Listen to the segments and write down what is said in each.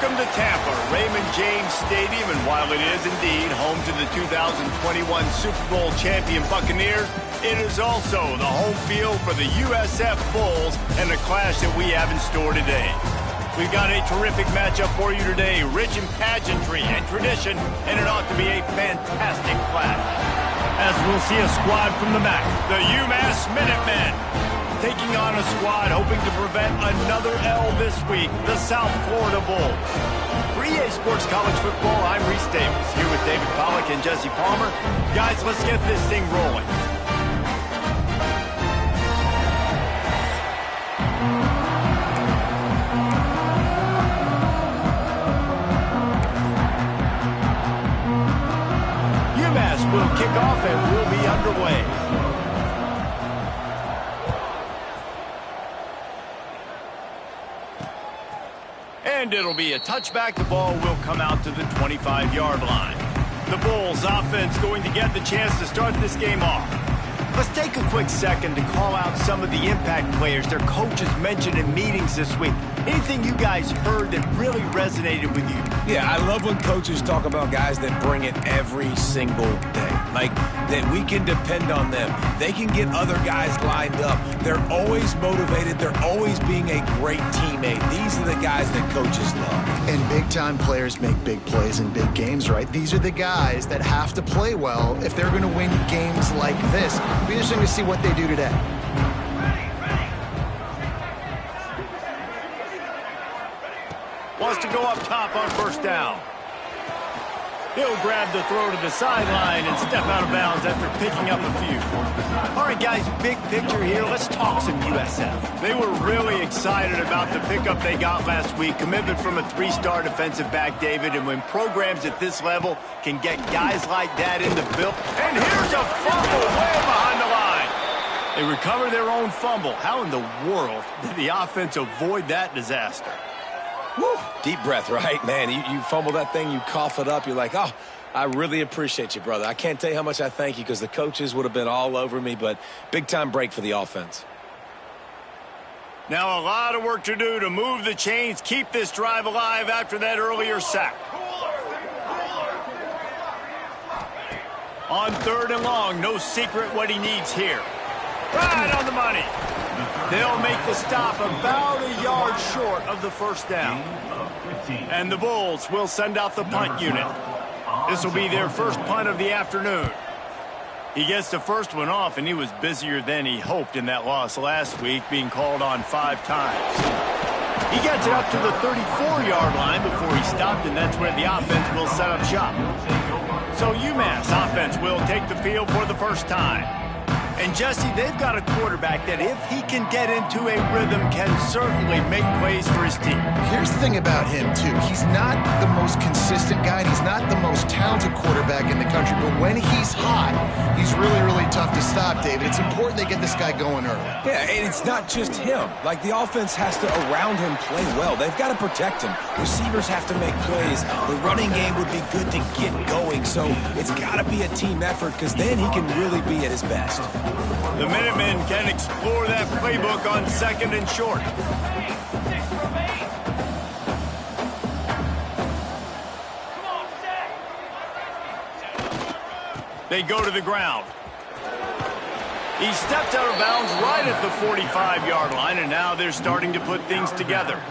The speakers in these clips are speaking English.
Welcome to Tampa, Raymond James Stadium, and while it is indeed home to the 2021 Super Bowl champion Buccaneers, it is also the home field for the USF Bulls and the clash that we have in store today. We've got a terrific matchup for you today, rich in pageantry and tradition, and it ought to be a fantastic clash. As we'll see a squad from the MAC, the UMass Minutemen, taking on a squad hoping to prevent another L this week, the South Florida Bulls. For EA Sports College Football, I'm Reese Davis, here with David Pollack and Jesse Palmer. Guys, let's get this thing rolling. UMass will kick off and we'll be underway. And it'll be a touchback. The ball will come out to the 25-yard line. The Bulls offense going to get the chance to start this game off. Let's take a quick second to call out some of the impact players their coaches mentioned in meetings this week. Anything you guys heard that really resonated with you? Yeah, I love when coaches talk about guys that bring it every single day. Like, that we can depend on them. They can get other guys lined up. They're always motivated. They're always being a great teammate. These are the guys that coaches love. And big-time players make big plays in big games, right? These are the guys that have to play well if they're going to win games like this. It'll be interesting to see what they do today. Wants to go up top on first down. He'll grab the throw to the sideline and step out of bounds after picking up a few. All right, guys, big picture here. Let's talk some USF. They were really excited about the pickup they got last week. Commitment from a three-star defensive back, David. And when programs at this level can get guys like that in the bill. And here's a fumble way behind the line. They recover their own fumble. How in the world did the offense avoid that disaster? Woo. Deep breath, right? Man, you fumble that thing, you cough it up, you're like, oh, I really appreciate you, brother. I can't tell you how much I thank you because the coaches would have been all over me, but big-time break for the offense. Now a lot of work to do to move the chains, keep this drive alive after that earlier sack. On third and long, no secret what he needs here. Right on the money. They'll make the stop about a yard short of the first down. And the Bulls will send out the punt unit. This will be their first punt of the afternoon. He gets the first one off, and he was busier than he hoped in that loss last week, being called on 5 times. He gets it up to the 34-yard line before he stopped, and that's where the offense will set up shop. So UMass offense will take the field for the first time. And, Jesse, they've got a quarterback that, if he can get into a rhythm, can certainly make plays for his team. Here's the thing about him, too. He's not the most consistent guy, and he's not the most talented quarterback in the country. But when he's hot, he's really, really tough to stop, David. It's important they get this guy going early. Yeah, and it's not just him. Like, the offense has to, around him, play well. They've got to protect him. Receivers have to make plays. The running game would be good to get going. So it's got to be a team effort because then he can really be at his best. The Minutemen can explore that playbook on second and short. They go to the ground. He stepped out of bounds right at the 45-yard line, and now they're starting to put things together.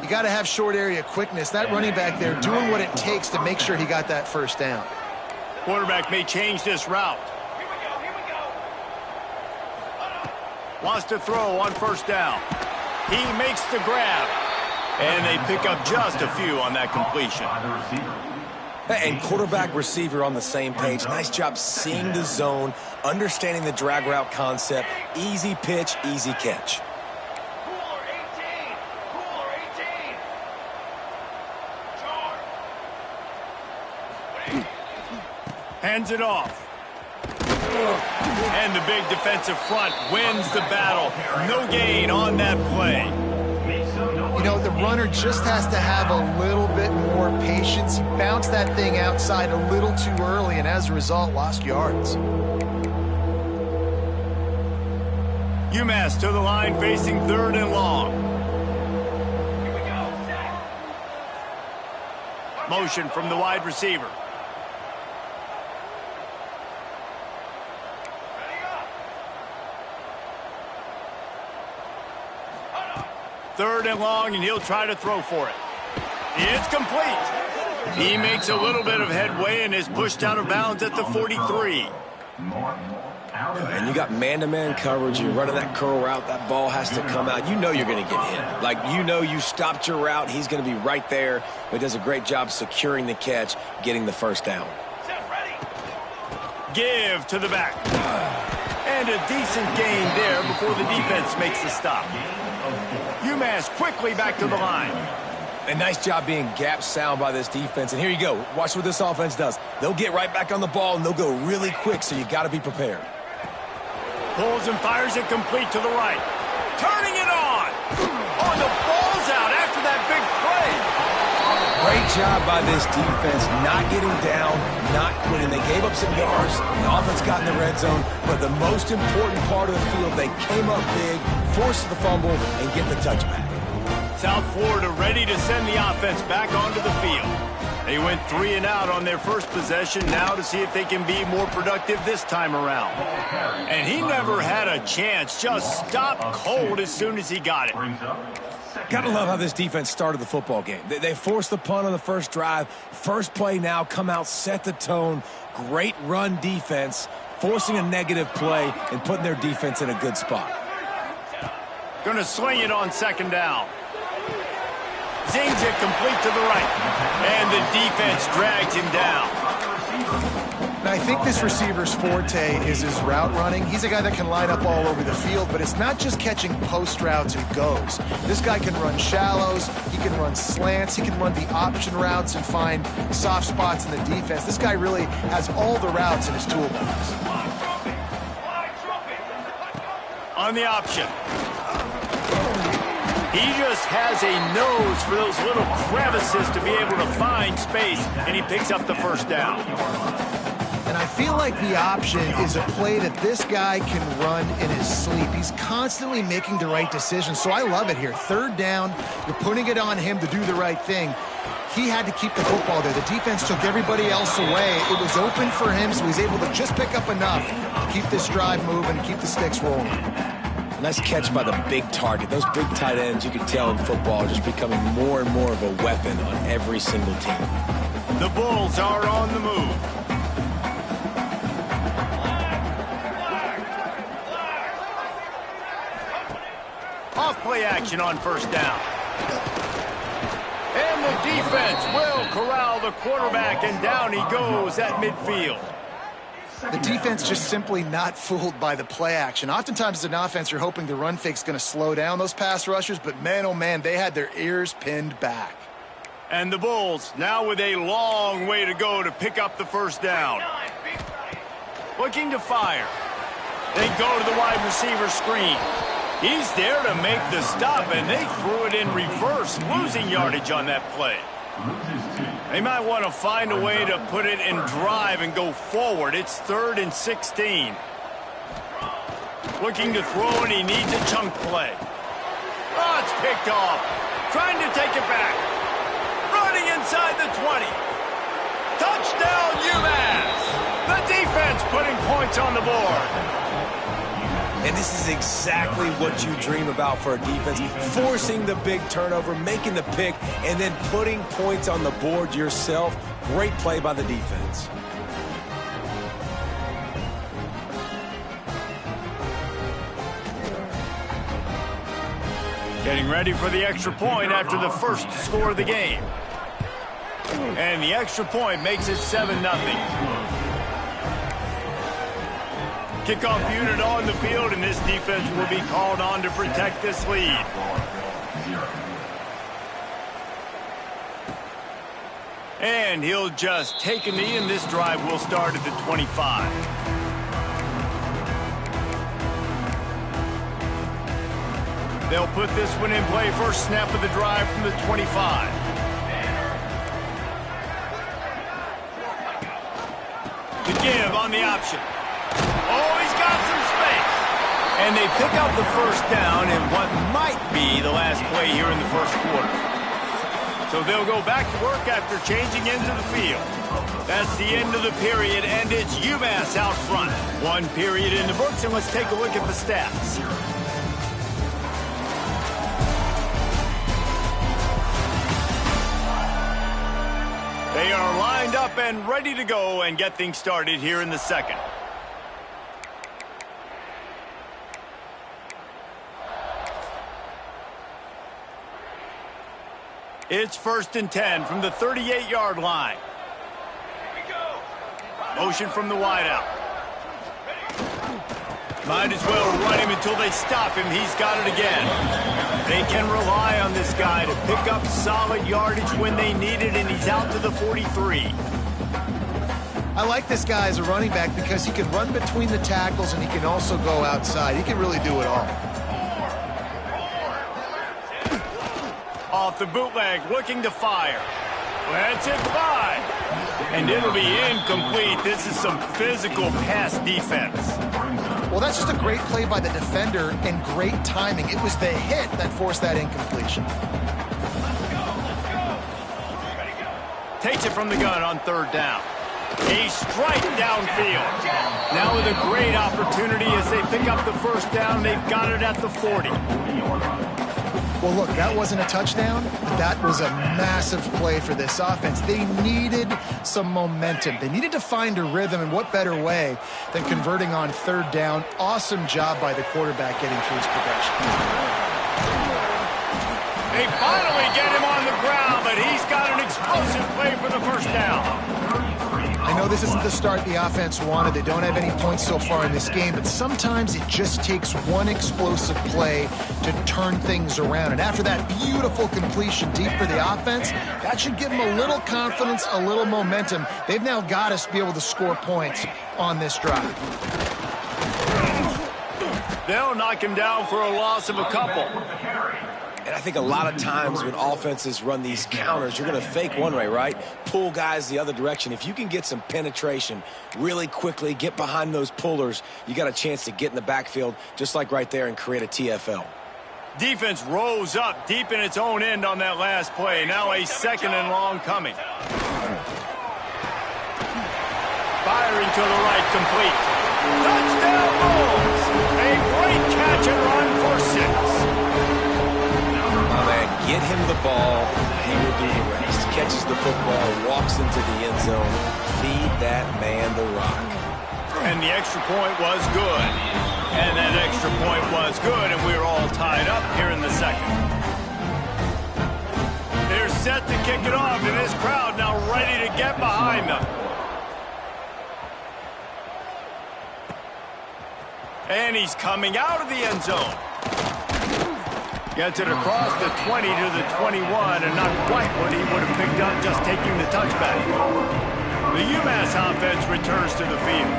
You got to have short area quickness. That running back there doing what it takes to make sure he got that first down. Quarterback may change this route. Wants to throw on first down. He makes the grab. And they pick up just a few on that completion. And quarterback receiver on the same page. Nice job seeing the zone, understanding the drag route concept. Easy pitch, easy catch. Hands it off. And the big defensive front wins the battle. No gain on that play. You know, the runner just has to have a little bit more patience. He bounced that thing outside a little too early, and as a result, lost yards. UMass to the line, facing third and long. Motion from the wide receiver. Third and long, and he'll try to throw for it. It's complete. He makes a little bit of headway and is pushed out of bounds at the 43. And you got man-to-man coverage. You're running that curl route. That ball has to come out. You know you're going to get hit. Like, you know you stopped your route. He's going to be right there. But he does a great job securing the catch, getting the first down. Give to the back. And a decent gain there before the defense makes the stop. UMass quickly back to the line. A nice job being gap sound by this defense. And here you go. Watch what this offense does. They'll get right back on the ball, and they'll go really quick, so you got to be prepared. Pulls and fires it complete to the right. Turning it on. Oh, the ball's out after that big play. Great job by this defense, not getting down, not quitting. They gave up some yards. The offense got in the red zone. But the most important part of the field, they came up big, forced the fumble, and get the touchback. South Florida ready to send the offense back onto the field. They went 3 and out on their first possession, now to see if they can be more productive this time around. And he never had a chance, just stopped cold as soon as he got it. Gotta love how this defense started the football game. They forced the punt on the first drive. First play now, come out, set the tone. Great run defense, forcing a negative play and putting their defense in a good spot. Gonna swing it on second down. Zings it complete to the right. And the defense drags him down. And I think this receiver's forte is his route running. He's a guy that can line up all over the field, but it's not just catching post routes and goes. This guy can run shallows, he can run slants, he can run the option routes and find soft spots in the defense. This guy really has all the routes in his toolbox. On the option. He just has a nose for those little crevices to be able to find space, and he picks up the first down. And I feel like the option is a play that this guy can run in his sleep. He's constantly making the right decision, so I love it here. Third down, you're putting it on him to do the right thing. He had to keep the football there. The defense took everybody else away. It was open for him, so he's able to just pick up enough to keep this drive moving, keep the sticks rolling. Nice catch by the big target. Those big tight ends, you can tell in football, are just becoming more and more of a weapon on every single team. The Bulls are on the move. Off play action on first down. And the defense will corral the quarterback, and down he goes at midfield. The defense just simply not fooled by the play action. Oftentimes as an offense, you're hoping the run fake's going to slow down those pass rushers, but man, oh man, they had their ears pinned back. And the Bulls now with a long way to go to pick up the first down. Looking to fire. They go to the wide receiver screen. He's there to make the stop, and they threw it in reverse, losing yardage on that play. They might want to find a way to put it in drive and go forward. It's 3rd and 16. Looking to throw, and he needs a chunk play. Oh, it's picked off. Trying to take it back. Running inside the 20. Touchdown, UMass. The defense putting points on the board. And this is exactly what you dream about for a defense. Forcing the big turnover, making the pick, and then putting points on the board yourself. Great play by the defense. Getting ready for the extra point after the first score of the game. And the extra point makes it 7-0. Kickoff unit on the field, and this defense will be called on to protect this lead. And he'll just take a knee, and this drive will start at the 25. They'll put this one in play. First snap of the drive from the 25. To give on the option. Oh, he's got some space. And they pick up the first down in what might be the last play here in the first quarter. So they'll go back to work after changing into the field. That's the end of the period, and it's UMass out front. One period in the books, and let's take a look at the stats. They are lined up and ready to go and get things started here in the second. It's 1st and 10 from the 38-yard line. Motion from the wideout. Might as well run him until they stop him. He's got it again. They can rely on this guy to pick up solid yardage when they need it, and he's out to the 43. I like this guy as a running back because he can run between the tackles and he can also go outside. He can really do it all. Off the bootleg, looking to fire. Let's it fly. And it'll be incomplete. This is some physical pass defense. Well, that's just a great play by the defender and great timing. It was the hit that forced that incompletion. Takes it from the gun on 3rd down. A strike downfield. Now with a great opportunity as they pick up the 1st down. They've got it at the 40. Well, look, that wasn't a touchdown, but that was a massive play for this offense. They needed some momentum. They needed to find a rhythm, and what better way than converting on 3rd down. Awesome job by the quarterback getting through his progression. They finally get him on the ground, but he's got an explosive play for the 1st down. I know this isn't the start the offense wanted. They don't have any points so far in this game, but sometimes it just takes one explosive play to turn things around. And after that beautiful completion deep for the offense, that should give them a little confidence, a little momentum. They've now got us to be able to score points on this drive. They'll knock him down for a loss of a couple. And I think a lot of times when offenses run these counters, you're going to fake one way, right? Pull guys the other direction. If you can get some penetration really quickly, get behind those pullers, you got a chance to get in the backfield just like right there and create a TFL. Defense rose up deep in its own end on that last play. Now a 2nd and long coming. Firing to the right, complete. Touchdown Bulls! A great catch and run for 6. Get him the ball, he will do the rest. Catches the football, walks into the end zone. Feed that man the rock. And the extra point was good. And that extra point was good, and we're all tied up here in the second. They're set to kick it off, and this crowd now ready to get behind them. And he's coming out of the end zone. Gets it across the 20 to the 21, and not quite what he would have picked up just taking the touchback. The UMass offense returns to the field.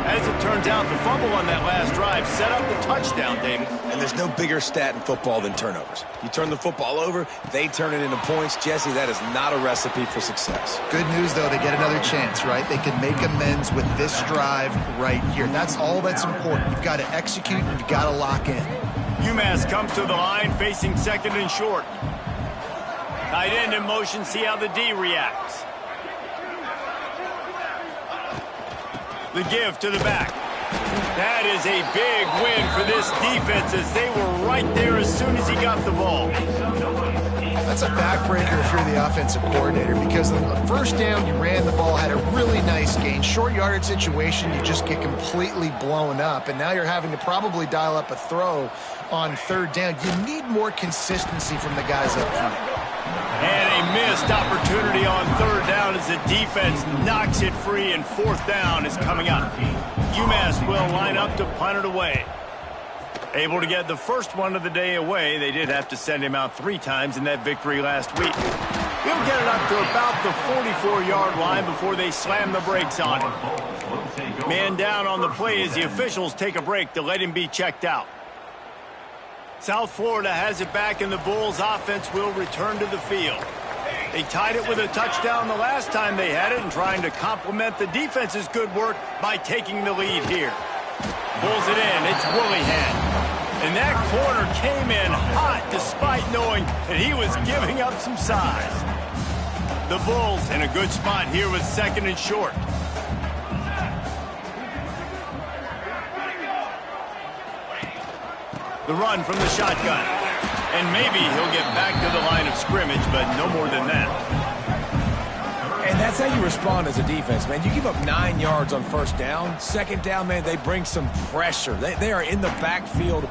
As it turns out, the fumble on that last drive set up the touchdown, David. And there's no bigger stat in football than turnovers. You turn the football over, they turn it into points. Jesse, that is not a recipe for success. Good news, though, they get another chance, right? They can make amends with this drive right here. That's all that's important. You've got to execute, you've got to lock in. UMass comes to the line facing 2nd and short. Tight end in motion, see how the D reacts. The give to the back. That is a big win for this defense as they were right there as soon as he got the ball. That's a backbreaker if you're the offensive coordinator because the 1st down, you ran the ball, had a really nice gain. Short yardage situation, you just get completely blown up, and now you're having to probably dial up a throw on 3rd down. You need more consistency from the guys up front. And a missed opportunity on 3rd down as the defense knocks it free, and 4th down is coming up. UMass will line up to punt it away. Able to get the first one of the day away. They did have to send him out 3 times in that victory last week. He'll get it up to about the 44-yard line before they slam the brakes on him. Man down on the play as the officials take a break to let him be checked out. South Florida has it back, and the Bulls offense will return to the field. They tied it with a touchdown the last time they had it and trying to complement the defense's good work by taking the lead here. Pulls it in. It's Willihan. And that corner came in hot despite knowing that he was giving up some size. The Bulls in a good spot here with 2nd and short. The run from the shotgun. And maybe he'll get back to the line of scrimmage, but no more than that. And that's how you respond as a defense, man. You give up 9 yards on 1st down. 2nd down, man, they bring some pressure. They are in the backfield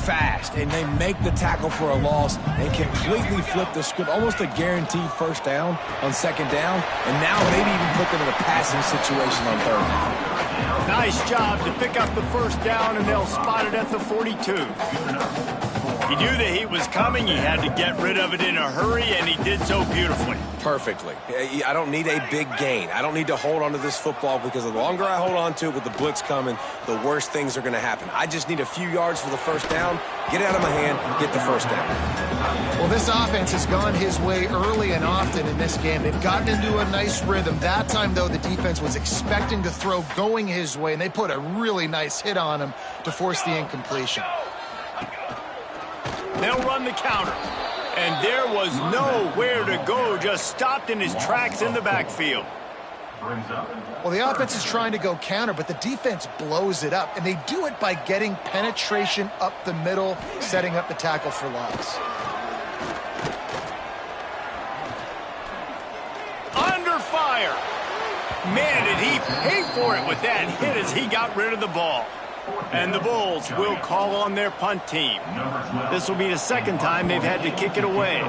fast, and they make the tackle for a loss and completely flip the script. Almost a guaranteed 1st down on 2nd down, and now maybe even put them in a passing situation on 3rd down. Nice job to pick up the 1st down, and they'll spot it at the 42. He knew the heat was coming. He had to get rid of it in a hurry, and he did so beautifully. Perfectly. I don't need a big gain. I don't need to hold on to this football because the longer I hold on to it with the blitz coming, the worse things are going to happen. I just need a few yards for the 1st down, get it out of my hand, get the 1st down. Well, this offense has gone his way early and often in this game. They've gotten into a nice rhythm. That time, though, the defense was expecting to throw going his way, and they put a really nice hit on him to force the incompletion. They'll run the counter. And there was nowhere to go, just stopped in his tracks in the backfield. Well, the offense is trying to go counter, but the defense blows it up, and they do it by getting penetration up the middle, setting up the tackle for loss. Under fire. Man, did he pay for it with that hit as he got rid of the ball. And the Bulls will call on their punt team. This will be the 2nd time they've had to kick it away.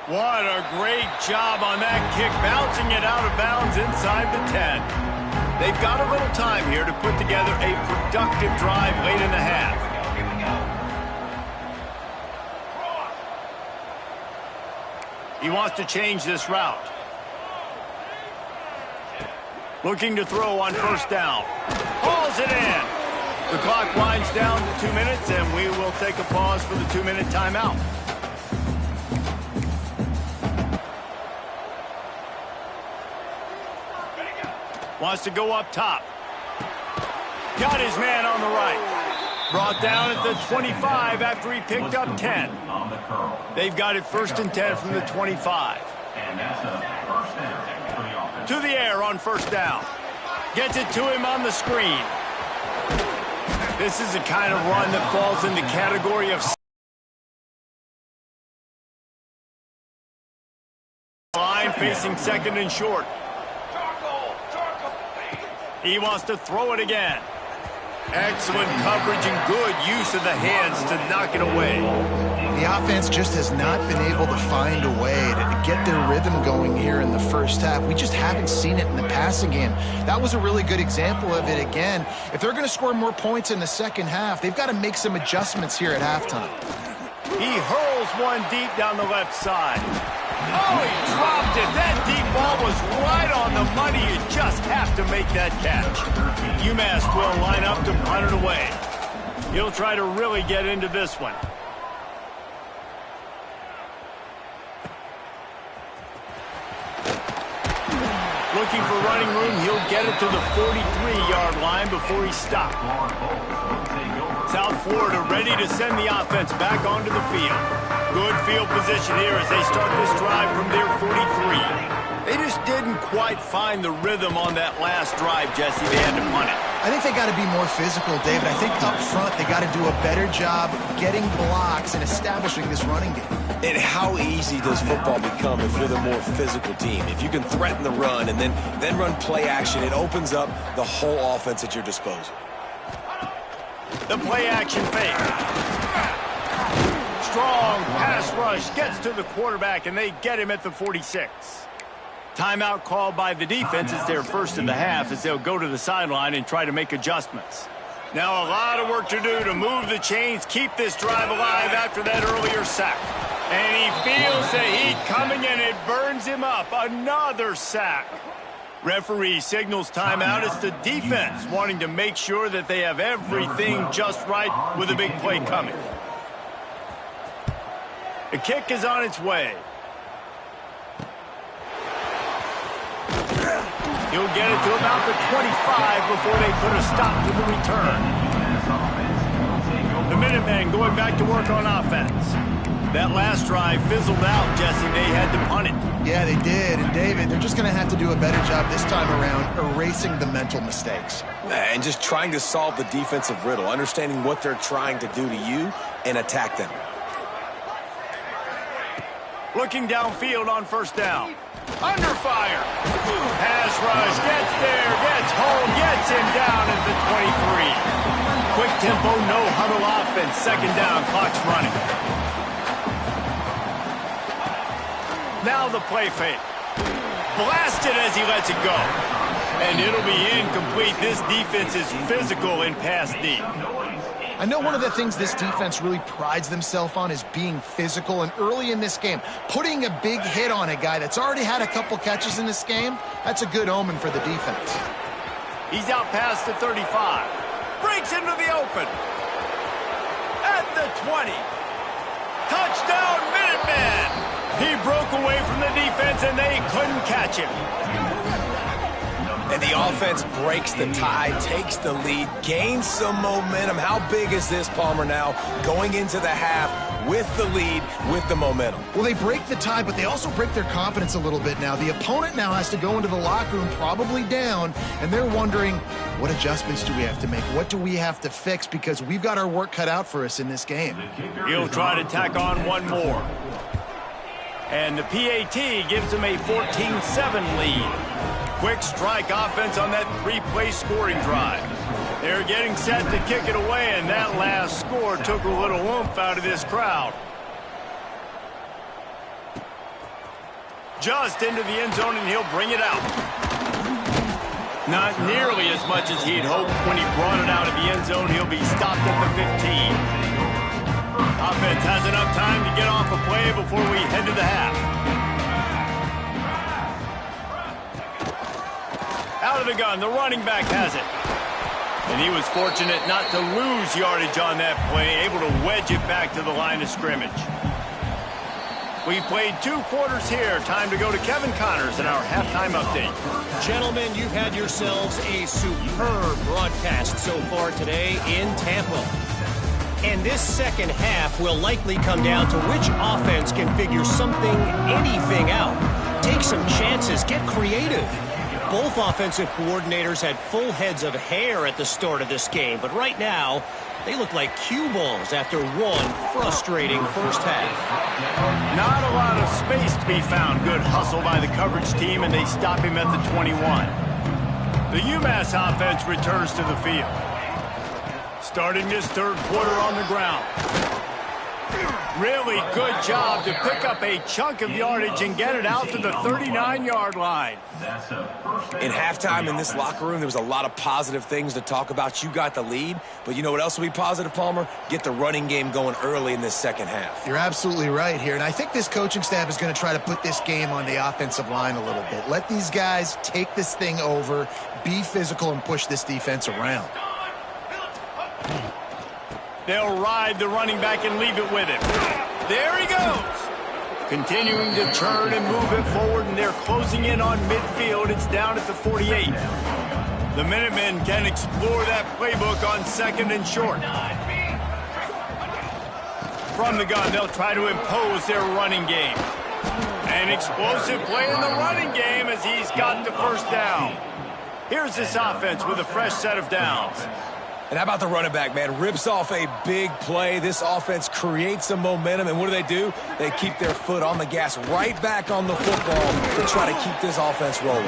What a great job on that kick, bouncing it out of bounds inside the 10. They've got a little time here to put together a productive drive late in the half. He wants to change this route. Looking to throw on 1st down. Hauls it in. The clock winds down to 2 minutes, and we will take a pause for the 2-minute timeout. Wants to go up top. Got his man on the right. Brought down at the 25 after he picked up 10. They've got it 1st and 10 from the 25. And that's a 1st down. To the air on 1st down. Gets it to him on the screen. This is the kind of run that falls in the category of line facing 2nd and short. He wants to throw it again. Excellent coverage and good use of the hands to knock it away. The offense just has not been able to find a way to get their rhythm going here in the 1st half. We just haven't seen it in the passing game. That was a really good example of it again. If they're going to score more points in the 2nd half, they've got to make some adjustments here at halftime. He hurls one deep down the left side. Oh, he dropped it. That deep ball was right on the money. You just have to make that catch. UMass will line up to punt it away. He'll try to really get into this one. Looking for running room, he'll get it to the 43-yard line before he stopped. South Florida ready to send the offense back onto the field. Good field position here as they start this drive from their 43. They just didn't quite find the rhythm on that last drive, Jesse. They had to punt it. I think they got to be more physical, David. I think up front they got to do a better job getting blocks and establishing this running game. And how easy does football become if you're the more physical team? If you can threaten the run and then run play action, it opens up the whole offense at your disposal. The play action fake. Strong pass rush gets to the quarterback, and they get him at the 46. Timeout called by the defense. It's their 1st of the half as they'll go to the sideline and try to make adjustments. Now a lot of work to do to move the chains, keep this drive alive after that earlier sack. And he feels the heat coming, and it burns him up. Another sack. Referee signals timeout. It's the defense wanting to make sure that they have everything just right with a big play coming. The kick is on its way. He'll get it to about the 25 before they put a stop to the return. The Minutemen going back to work on offense. That last drive fizzled out, Jesse. They had to punt it. Yeah, they did. And David, they're just going to have to do a better job this time around erasing the mental mistakes. And just trying to solve the defensive riddle, understanding what they're trying to do to you and attack them. Looking downfield on first down. Under fire. Pass rush. Gets there. Gets home. Gets him down at the 23. Quick tempo, no huddle offense. Second down. Clock's running. Now the play fake. Blasted as he lets it go. And it'll be incomplete. This defense is physical in pass deep. I know one of the things this defense really prides themselves on is being physical, and early in this game, putting a big hit on a guy that's already had a couple catches in this game, that's a good omen for the defense. He's out past the 35. Breaks into the open. At the 20. Touchdown, Minutemen! He broke away from the defense, and they couldn't catch him. And the offense breaks the tie, takes the lead, gains some momentum. How big is this, Palmer, now going into the half with the lead, with the momentum? Well, they break the tie, but they also break their confidence a little bit now. The opponent now has to go into the locker room probably down, and they're wondering, what adjustments do we have to make? What do we have to fix? Because we've got our work cut out for us in this game. He'll try to tack on one more. And the PAT gives them a 14-7 lead. Quick strike offense on that three-play scoring drive. They're getting set to kick it away, and that last score took a little oomph out of this crowd. Just into the end zone, and he'll bring it out. Not nearly as much as he'd hoped. When he brought it out of the end zone, he'll be stopped at the 15. Offense has enough time to get off a play before we head to the half. Out of the gun, the running back has it. And he was fortunate not to lose yardage on that play, able to wedge it back to the line of scrimmage. We've played 2 quarters here. Time to go to Kevin Connors in our halftime update. Gentlemen, you've had yourselves a superb broadcast so far today in Tampa. And this second half will likely come down to which offense can figure something, anything out. Take some chances, get creative. Both offensive coordinators had full heads of hair at the start of this game, but right now, they look like cue balls after one frustrating first half. Not a lot of space to be found. Good hustle by the coverage team, and they stop him at the 21. The UMass offense returns to the field. Starting this third quarter on the ground. Really good job to pick up a chunk of yardage and get it out to the 39-yard line. In halftime in this locker room, there was a lot of positive things to talk about. You got the lead, but you know what else will be positive, Palmer? Get the running game going early in this second half. You're absolutely right here, and I think this coaching staff is going to try to put this game on the offensive line a little bit. Let these guys take this thing over, be physical, and push this defense around. They'll ride the running back and leave it with him. There he goes. Continuing to turn and move it forward, and they're closing in on midfield. It's down at the 48. The Minutemen can explore that playbook on second and short. From the gun, they'll try to impose their running game. An explosive play in the running game as he's got the first down. Here's this offense with a fresh set of downs. And how about the running back, man? Rips off a big play. This offense creates some momentum, and what do? They keep their foot on the gas, right back on the football to try to keep this offense rolling.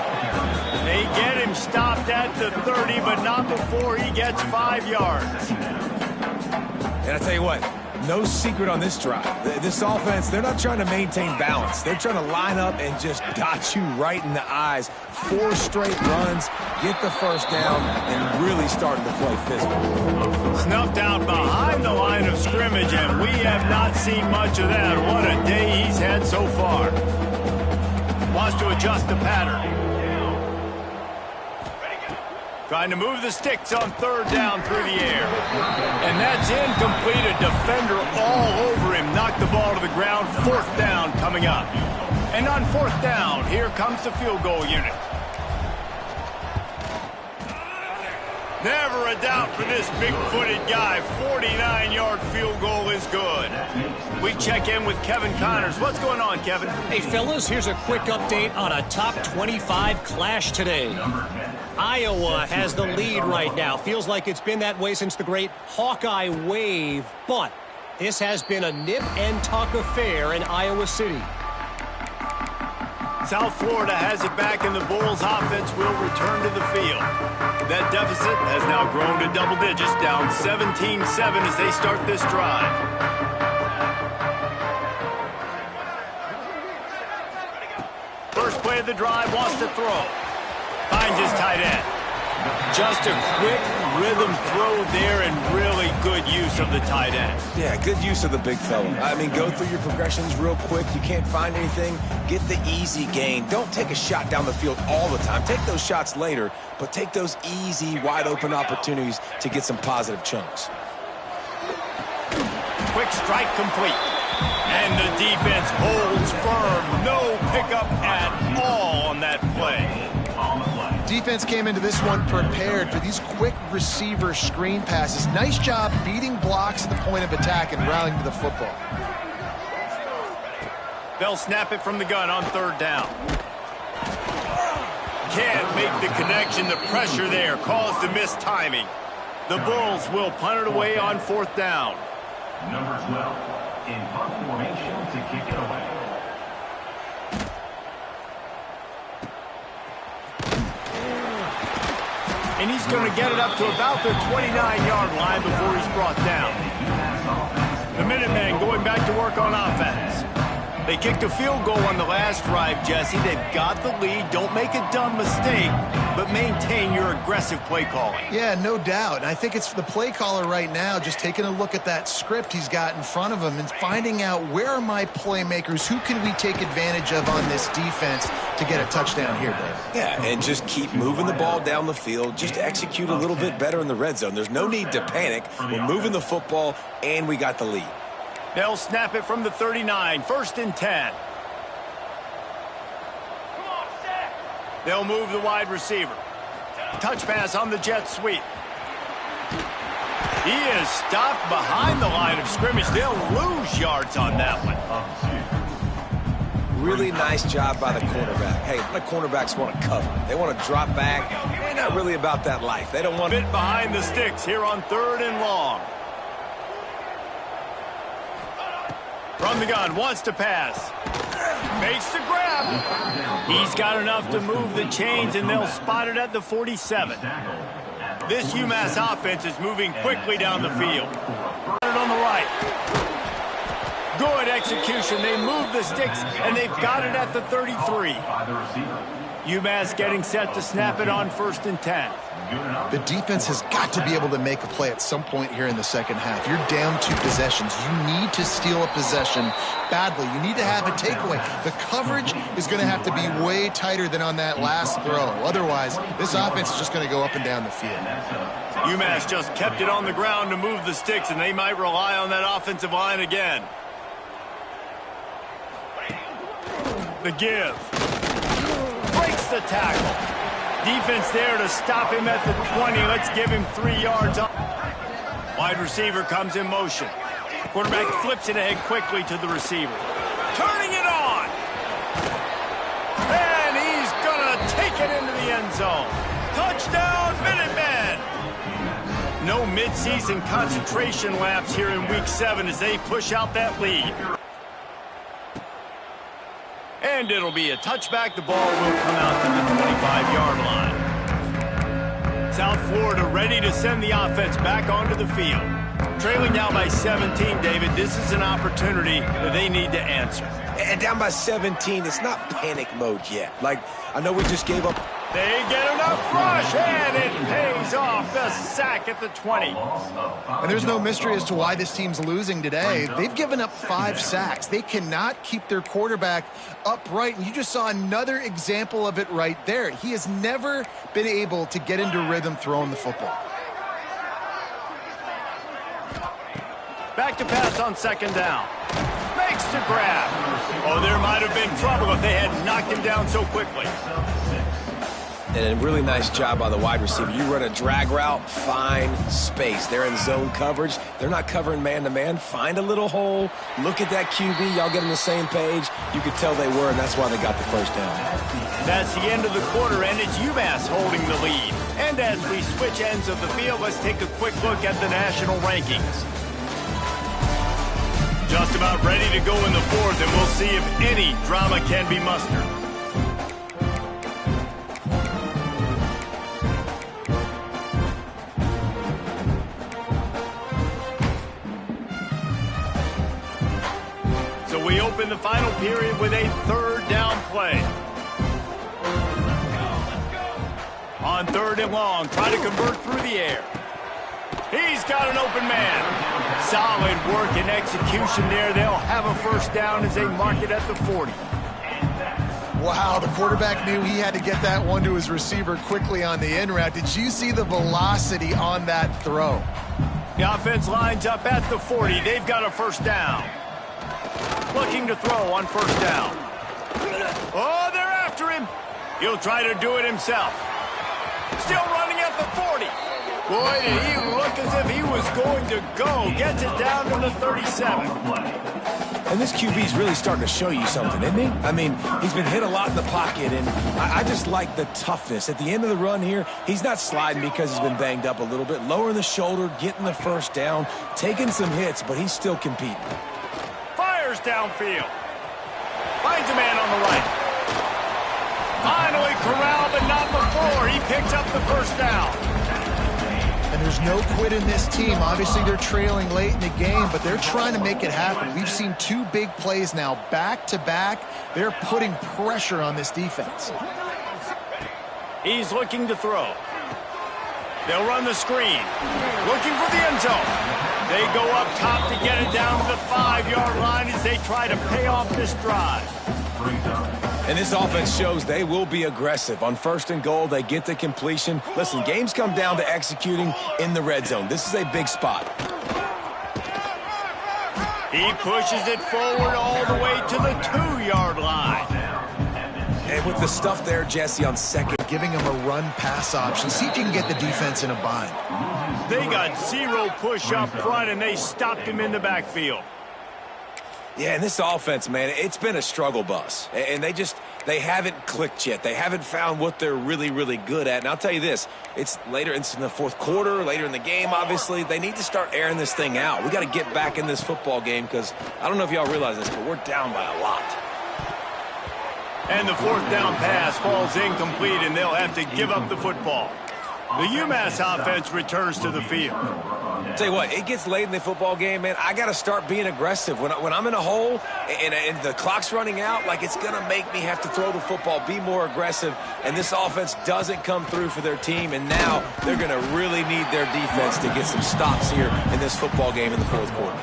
They get him stopped at the 30, but not before he gets 5 yards. And I tell you what, no secret on this drive. This offense, they're not trying to maintain balance. They're trying to line up and just dot you right in the eyes. 4 straight runs, get the first down, and really starting to play physical. Snuffed out behind the line of scrimmage, and we have not seen much of that. What a day he's had so far. Wants to adjust the pattern. Trying to move the sticks on third down through the air. And that's incomplete. A defender all over him. Knocked the ball to the ground. 4th down coming up. And on 4th down, here comes the field goal unit. Never a doubt for this big-footed guy. 49-yard field goal is good. We check in with Kevin Connors. What's going on, Kevin? Hey, fellas, here's a quick update on a top 25 clash today. Iowa has the lead right now. Feels like it's been that way since the great Hawkeye wave, but this has been a nip-and-tuck affair in Iowa City. South Florida has it back, and the Bulls offense will return to the field. That deficit has now grown to double digits, down 17-7 as they start this drive. First play of the drive, wants to throw. Finds his tight end. Just a quick rhythm throw there and really good use of the tight end. Yeah, good use of the big fella. I mean, go through your progressions real quick. You can't find anything, get the easy gain. Don't take a shot down the field all the time. Take those shots later, but take those easy, wide-open opportunities to get some positive chunks. Quick strike complete. And the defense holds firm. No pickup at all on that play. Defense came into this one prepared for these quick receiver screen passes. Nice job beating blocks at the point of attack and rallying to the football. They'll snap it from the gun on third down. Can't make the connection. The pressure there caused the missed timing. The Bulls will punt it away on fourth down. Number 12, in punt formation to kick it away. And he's going to get it up to about the 29-yard line before he's brought down. The Minutemen going back to work on offense. They kicked a field goal on the last drive, Jesse. They've got the lead. Don't make a dumb mistake, but maintain your aggressive play calling. Yeah, no doubt. And I think it's the play caller right now just taking a look at that script he's got in front of him and finding out where are my playmakers, who can we take advantage of on this defense to get a touchdown here, Dave. Yeah, and just keep moving the ball down the field. Just execute a little bit better in the red zone. There's no need to panic. We're moving the football, and we got the lead. They'll snap it from the 39, first and 10. They'll move the wide receiver. Touch pass on the jet sweep. He is stopped behind the line of scrimmage. They'll lose yards on that one. Really nice job by the cornerback. Hey, the cornerbacks want to cover. They want to drop back. They're not really about that life. They don't want to... Bit behind the sticks here on third and long. From the gun, wants to pass. Makes the grab. He's got enough to move the chains, and they'll spot it at the 47. This UMass offense is moving quickly down the field. On the right. Good execution. They move the sticks, and they've got it at the 33. UMass getting set to snap it on first and 10. The defense has got to be able to make a play at some point here in the second half. You're down 2 possessions. You need to steal a possession badly. You need to have a takeaway. The coverage is going to have to be way tighter than on that last throw. Otherwise, this offense is just going to go up and down the field. UMass just kept it on the ground to move the sticks, and they might rely on that offensive line again. The give. Breaks the tackle. Defense there to stop him at the 20. Let's give him 3 yards. Wide receiver comes in motion. Quarterback flips it ahead quickly to the receiver. Turning it on. And he's going to take it into the end zone. Touchdown, Minutemen. No midseason concentration lapse here in Week 7 as they push out that lead. And it'll be a touchback. The ball will come out to the 25-yard line. South Florida ready to send the offense back onto the field. Trailing down by 17, David, this is an opportunity that they need to answer. And down by 17, it's not panic mode yet. Like, I know we just gave up. They get enough rush, and it pays off. The sack at the 20. And there's no mystery as to why this team's losing today. They've given up 5 sacks. They cannot keep their quarterback upright, and you just saw another example of it right there. He has never been able to get into rhythm throwing the football. Back to pass on second down. Makes the grab. Oh, there might have been trouble if they had knocked him down so quickly. And a really nice job by the wide receiver. You run a drag route, find space. They're in zone coverage. They're not covering man-to-man. Find a little hole. Look at that QB. Y'all get on the same page. You could tell they were, and that's why they got the first down. That's the end of the quarter, and it's UMass holding the lead. And as we switch ends of the field, let's take a quick look at the national rankings. Just about ready to go in the fourth, and we'll see if any drama can be mustered. So we open the final period with a third down play. On third and long, try to convert through the air. He's got an open man. Solid work and execution there. They'll have a first down as they mark it at the 40. Wow, the quarterback knew he had to get that one to his receiver quickly on the in route. Did you see the velocity on that throw? The offense lines up at the 40. They've got a first down. Looking to throw on first down. Oh, they're after him. He'll try to do it himself. Still running at the 40. Boy, did he look as if he was going to go. Gets it down to the 37. And this QB's really starting to show you something, isn't he? I mean, he's been hit a lot in the pocket, and I just like the toughness. At the end of the run here, he's not sliding because he's been banged up a little bit. Lowering the shoulder, getting the first down, taking some hits, but he's still competing. Fires downfield. Finds a man on the right. Finally corralled, but not before. He picks up the first down. And there's no quit in this team. Obviously, they're trailing late in the game, but they're trying to make it happen. We've seen two big plays now, back-to-back. They're putting pressure on this defense. He's looking to throw. They'll run the screen. Looking for the end zone. They go up top to get it down to the 5-yard line as they try to pay off this drive. And this offense shows they will be aggressive. On first and goal, they get the completion. Listen, games come down to executing in the red zone. This is a big spot. He pushes it forward all the way to the 2-yard line. And with the stuff there, Jesse, on second. Giving him a run-pass option. See if you can get the defense in a bind. They got zero push up front, and they stopped him in the backfield. Yeah, and this offense, man, it's been a struggle bus. And they haven't clicked yet. They haven't found what they're really, really good at. And I'll tell you this, it's in the fourth quarter, later in the game, obviously. They need to start airing this thing out. We got to get back in this football game because I don't know if y'all realize this, but we're down by a lot. And the fourth down pass falls incomplete, and they'll have to give up the football. The UMass offense returns to the field. Tell you what, it gets late in the football game, man. I got to start being aggressive. When I'm in a hole and the clock's running out, like it's going to make me have to throw the football, be more aggressive. And this offense doesn't come through for their team. And now they're going to really need their defense to get some stops here in this football game in the fourth quarter.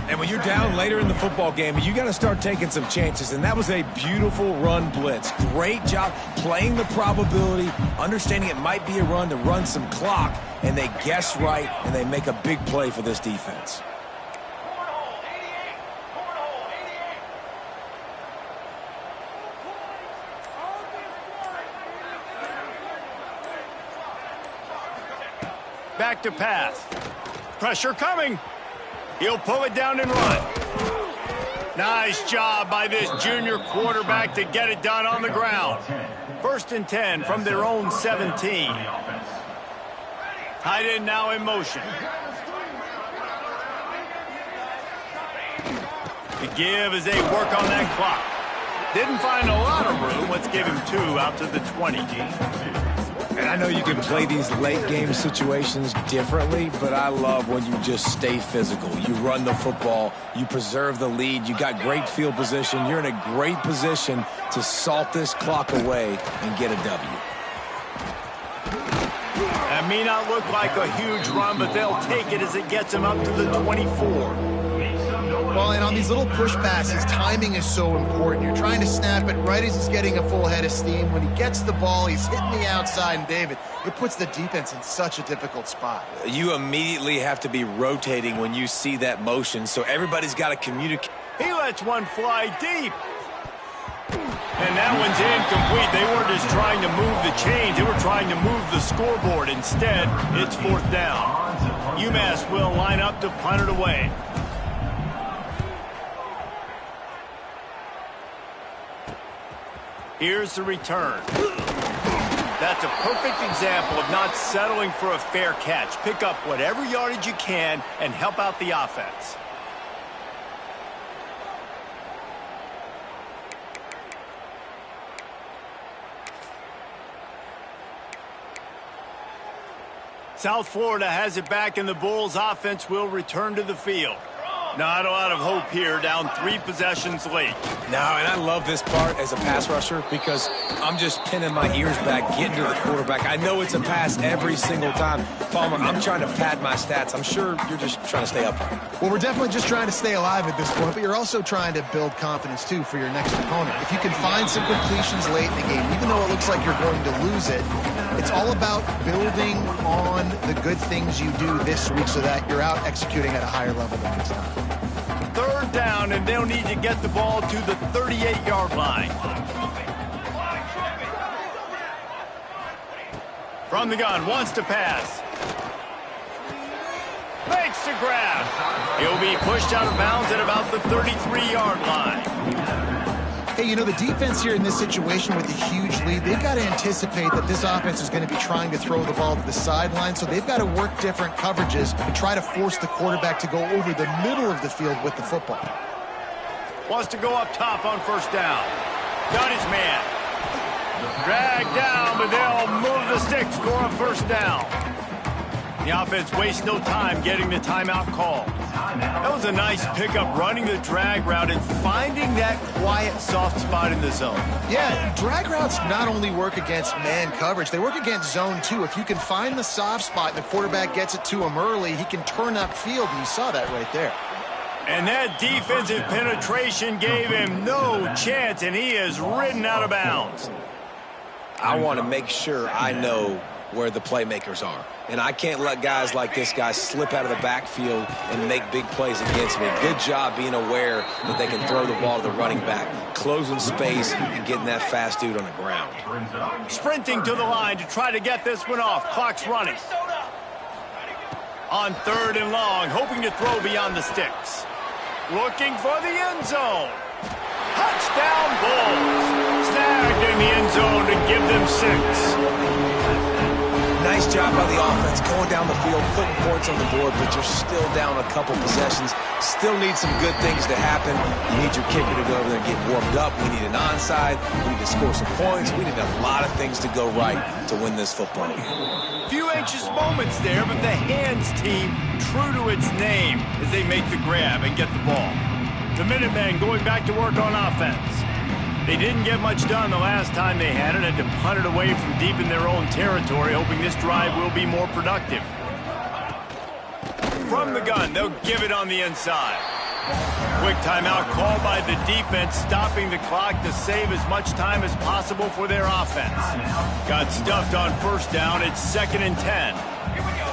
And when you're down later in the football game, you got to start taking some chances. And that was a beautiful run blitz. Great job playing the probability, understanding it might be a run to run some clock. And they guess right, and they make a big play for this defense. Back to pass. Pressure coming. He'll pull it down and run. Nice job by this junior quarterback to get it done on the ground. 1st and 10 from their own 17. Tight end now in motion. The give as they work on that clock. Didn't find a lot of room. Let's give him 2 out to the 20. And I know you can play these late game situations differently, but I love when you just stay physical. You run the football, you preserve the lead, you got great field position. You're in a great position to salt this clock away and get a W. That may not look like a huge run, but they'll take it as it gets them up to the 24. Well, and on these little push passes, timing is so important. You're trying to snap it right as he's getting a full head of steam. When he gets the ball, he's hitting the outside, and David, it puts the defense in such a difficult spot. You immediately have to be rotating when you see that motion, so everybody's got to communicate. He lets one fly deep. And now that one's incomplete. They weren't just trying to move the chains. They were trying to move the scoreboard. Instead, it's 4th down. UMass will line up to punt it away. Here's the return. That's a perfect example of not settling for a fair catch. Pick up whatever yardage you can and help out the offense. South Florida has it back, and the Bulls offense will return to the field. Not a lot of hope here, down 3 possessions late. No, and I love this part as a pass rusher because I'm just pinning my ears back, getting to the quarterback. I know it's a pass every single time. Palmer, I'm trying to pad my stats. I'm sure you're just trying to stay upright. Well, we're definitely just trying to stay alive at this point, but you're also trying to build confidence, too, for your next opponent. If you can find some completions late in the game, even though it looks like you're going to lose it, it's all about building on the good things you do this week so that you're out executing at a higher level the next time. 3rd down, and they'll need to get the ball to the 38-yard line. From the gun, wants to pass. Makes the grab. He'll be pushed out of bounds at about the 33-yard line. Hey, you know, the defense here in this situation with a huge lead, they've got to anticipate that this offense is going to be trying to throw the ball to the sideline, so they've got to work different coverages and try to force the quarterback to go over the middle of the field with the football. Wants to go up top on 1st down. Got his man. Dragged down, but they'll move the sticks for a 1st down. The offense wastes no time getting the timeout call. That was a nice pickup, running the drag route and finding that quiet, soft spot in the zone. Yeah, drag routes not only work against man coverage, they work against zone too. If you can find the soft spot and the quarterback gets it to him early, he can turn upfield, and you saw that right there. And that defensive penetration gave him no chance, and he is ridden out of bounds. I want to make sure I know where the playmakers are. And I can't let guys like this guy slip out of the backfield and make big plays against me. Good job being aware that they can throw the ball to the running back, closing space and getting that fast dude on the ground. Sprinting to the line to try to get this one off. Clock's running. On 3rd and long, hoping to throw beyond the sticks. Looking for the end zone. Touchdown Bulls. Snagged in the end zone to give them 6. Nice job by the offense going down the field, putting points on the board, but you're still down a couple possessions. Still need some good things to happen. You need your kicker to go over there and get warmed up. We need an onside. We need to score some points. We need a lot of things to go right to win this football game. Few anxious moments there, but the hands team true to its name as they make the grab and get the ball. The Minutemen going back to work on offense. They didn't get much done the last time they had it, and to punt it away from deep in their own territory, hoping this drive will be more productive. From the gun, they'll give it on the inside. Quick timeout called by the defense, stopping the clock to save as much time as possible for their offense. Got stuffed on 1st down. It's 2nd and 10. Here we go.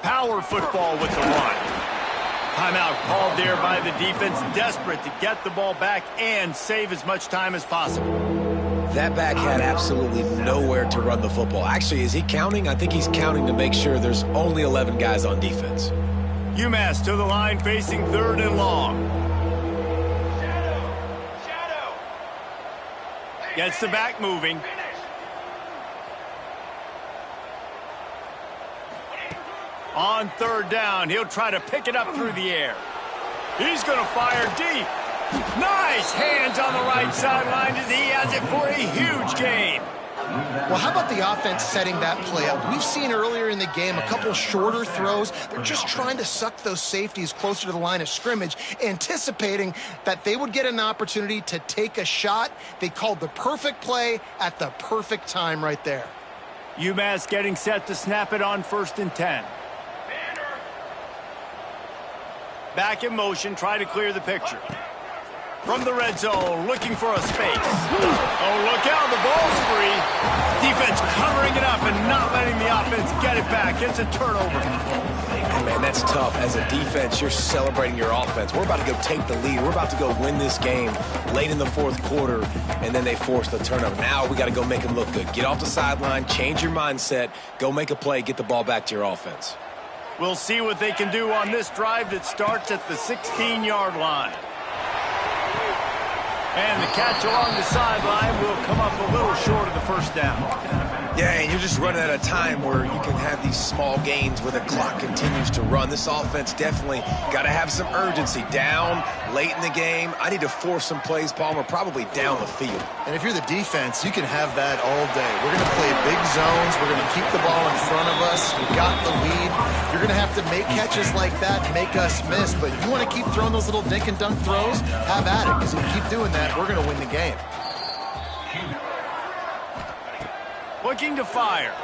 Power football with the run. Timeout called there by the defense, desperate to get the ball back and save as much time as possible. That back had absolutely nowhere to run the football. Actually, is he counting? I think he's counting to make sure there's only 11 guys on defense. UMass to the line, facing 3rd and long. Shadow. Gets the back moving. On 3rd down, he'll try to pick it up through the air. He's going to fire deep. Nice hands on the right sideline as he has it for a huge gain. Well, how about the offense setting that play up? We've seen earlier in the game a couple shorter throws. They're just trying to suck those safeties closer to the line of scrimmage, anticipating that they would get an opportunity to take a shot. They called the perfect play at the perfect time right there. UMass getting set to snap it on 1st and 10. Back in motion, try to clear the picture. From the red zone, looking for a space. Oh, look out, the ball's free. Defense covering it up and not letting the offense get it back. It's a turnover. Hey, man, that's tough. As a defense, you're celebrating your offense. We're about to go take the lead. We're about to go win this game late in the fourth quarter, and then they force the turnover. Now we got to go make them look good. Get off the sideline, change your mindset, go make a play, get the ball back to your offense. We'll see what they can do on this drive that starts at the 16-yard line. And the catch along the sideline will come up a little short of the first down. Yeah, and you're just running at a time where you can have these small gains where the clock continues to run. This offense definitely got to have some urgency. Down late in the game, I need to force some plays, Palmer, probably down the field. And if you're the defense, you can have that all day. We're going to play big zones. We're going to keep the ball in front of us. We've got the lead. You're going to have to make catches like that, make us miss. But you want to keep throwing those little dink and dunk throws, have at it. Because if you keep doing that, we're going to win the game. Looking to fire.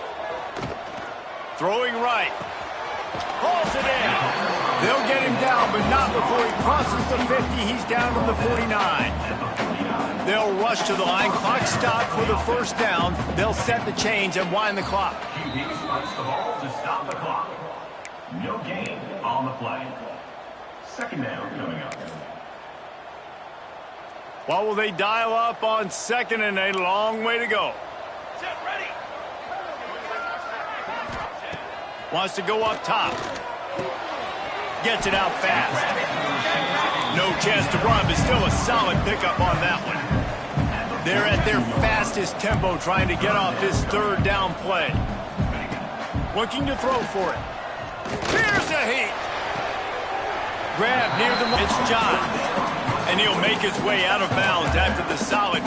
Throwing right. Hauls it in. They'll get him down, but not before he crosses the 50. He's down to the 49. They'll rush to the line. Clock stopped for the first down. They'll set the chains and wind the clock. QB starts the ball to stop the clock. No gain on the play. Second down coming up. What will they dial up on second and a long way to go? Wants to go up top. Gets it out fast. No chance to run, but still a solid pickup on that one. They're at their fastest tempo trying to get off this third down play. Looking to throw for it. Here's a heat. Grab near the... It's John. And he'll make his way out of bounds after the solid